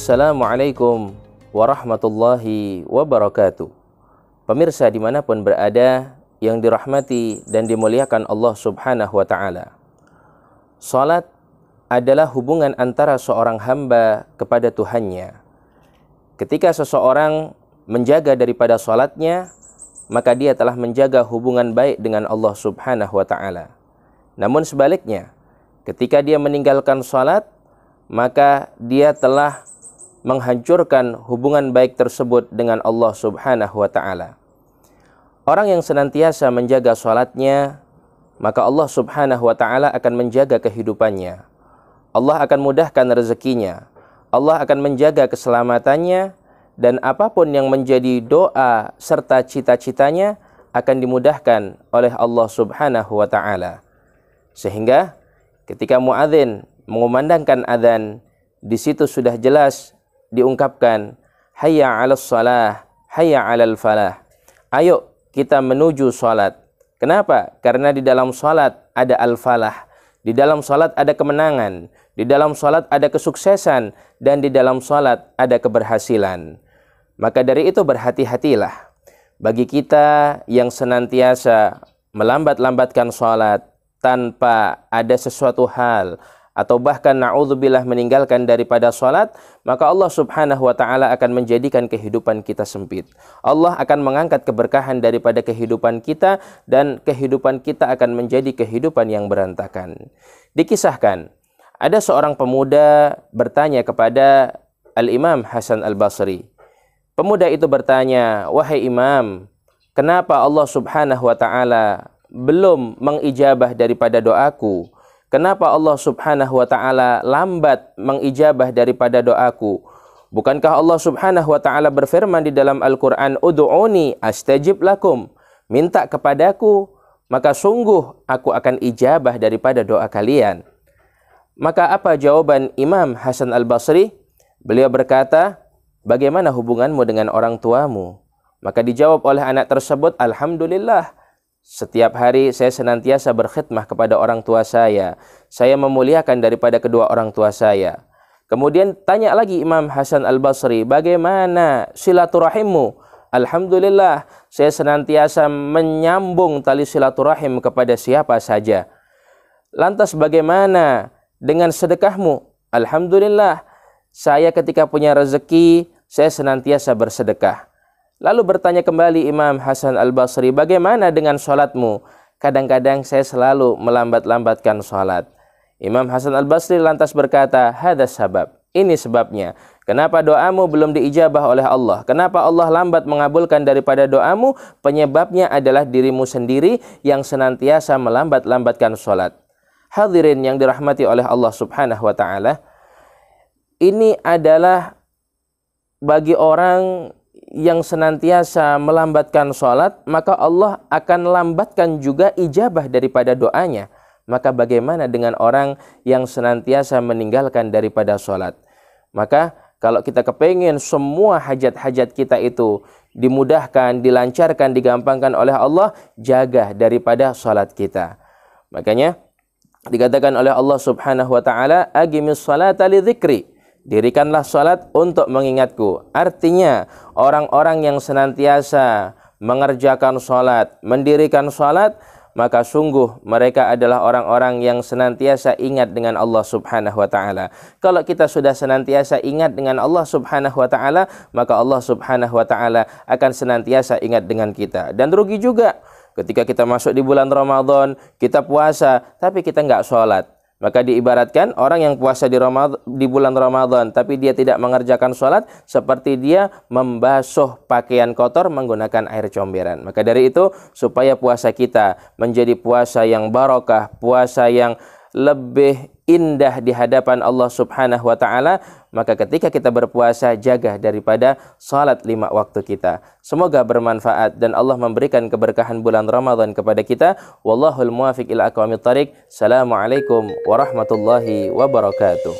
Assalamualaikum warahmatullahi wabarakatuh. Pemirsa dimanapun berada yang dirahmati dan dimuliakan Allah subhanahu wa ta'ala, salat adalah hubungan antara seorang hamba kepada Tuhannya. Ketika seseorang menjaga daripada salatnya, maka dia telah menjaga hubungan baik dengan Allah subhanahu wa ta'ala. Namun sebaliknya, ketika dia meninggalkan salat, maka dia telah menghancurkan hubungan baik tersebut dengan Allah subhanahu wa ta'ala. Orang yang senantiasa menjaga salatnya, maka Allah subhanahu wa ta'ala akan menjaga kehidupannya. Allah akan mudahkan rezekinya. Allah akan menjaga keselamatannya, dan apapun yang menjadi doa serta cita-citanya akan dimudahkan oleh Allah subhanahu wa ta'ala. Sehingga ketika muadzin mengumandangkan adzan, di situ sudah jelas diungkapkan, hayya 'alas shalah, hayya 'alal falah. Ayo kita menuju salat. Kenapa? Karena di dalam salat ada al-falah. Di dalam salat ada kemenangan, di dalam salat ada kesuksesan, dan di dalam salat ada keberhasilan. Maka dari itu berhati-hatilah bagi kita yang senantiasa melambat-lambatkan salat tanpa ada sesuatu hal, atau bahkan na'udzubillah meninggalkan daripada salat, maka Allah subhanahu wa ta'ala akan menjadikan kehidupan kita sempit. Allah akan mengangkat keberkahan daripada kehidupan kita, dan kehidupan kita akan menjadi kehidupan yang berantakan. Dikisahkan, ada seorang pemuda bertanya kepada Al-Imam Hasan Al-Basri. Pemuda itu bertanya, wahai Imam, kenapa Allah subhanahu wa ta'ala belum mengijabah daripada doaku? Kenapa Allah subhanahu wa ta'ala lambat mengijabah daripada doaku? Bukankah Allah subhanahu wa ta'ala berfirman di dalam Al-Quran, Udu'uni astajib lakum. Minta kepadaku, maka sungguh aku akan ijabah daripada doa kalian. Maka apa jawaban Imam Hasan Al-Basri? Beliau berkata, bagaimana hubunganmu dengan orang tuamu? Maka dijawab oleh anak tersebut, Alhamdulillah, setiap hari saya senantiasa berkhidmah kepada orang tua saya. Saya memuliakan daripada kedua orang tua saya. Kemudian tanya lagi Imam Hasan Al-Basri, bagaimana silaturahimmu? Alhamdulillah, saya senantiasa menyambung tali silaturahim kepada siapa saja. Lantas bagaimana dengan sedekahmu? Alhamdulillah, saya ketika punya rezeki, saya senantiasa bersedekah. Lalu bertanya kembali Imam Hasan Al-Basri, bagaimana dengan sholatmu? Kadang-kadang saya selalu melambat-lambatkan sholat. Imam Hasan Al-Basri lantas berkata, hadas sabab. Ini sebabnya. Kenapa doamu belum diijabah oleh Allah? Kenapa Allah lambat mengabulkan daripada doamu? Penyebabnya adalah dirimu sendiri yang senantiasa melambat-lambatkan sholat. Hadirin yang dirahmati oleh Allah subhanahu wa ta'ala, ini adalah bagi orang yang senantiasa melambatkan sholat, maka Allah akan lambatkan juga ijabah daripada doanya. Maka bagaimana dengan orang yang senantiasa meninggalkan daripada sholat? Maka kalau kita kepingin semua hajat-hajat kita itu dimudahkan, dilancarkan, digampangkan oleh Allah, jaga daripada sholat kita. Makanya dikatakan oleh Allah subhanahu wa ta'ala, aqimis sholata li dzikri. Dirikanlah salat untuk mengingatku. Artinya, orang-orang yang senantiasa mengerjakan salat, mendirikan salat, maka sungguh mereka adalah orang-orang yang senantiasa ingat dengan Allah subhanahu wa ta'ala. Kalau kita sudah senantiasa ingat dengan Allah subhanahu wa ta'ala, maka Allah subhanahu wa ta'ala akan senantiasa ingat dengan kita. Dan rugi juga ketika kita masuk di bulan Ramadan, kita puasa, tapi kita nggak sholat. Maka diibaratkan orang yang puasa di bulan Ramadan tapi dia tidak mengerjakan sholat, seperti dia membasuh pakaian kotor menggunakan air comberan. Maka dari itu, supaya puasa kita menjadi puasa yang barokah, puasa yang lebih indah di hadapan Allah subhanahu wa ta'ala, maka ketika kita berpuasa, jaga daripada salat 5 waktu kita. Semoga bermanfaat dan Allah memberikan keberkahan bulan Ramadan kepada kita. Wallahul muwafiq ila aqwamit thariq. Assalamualaikum warahmatullahi wabarakatuh.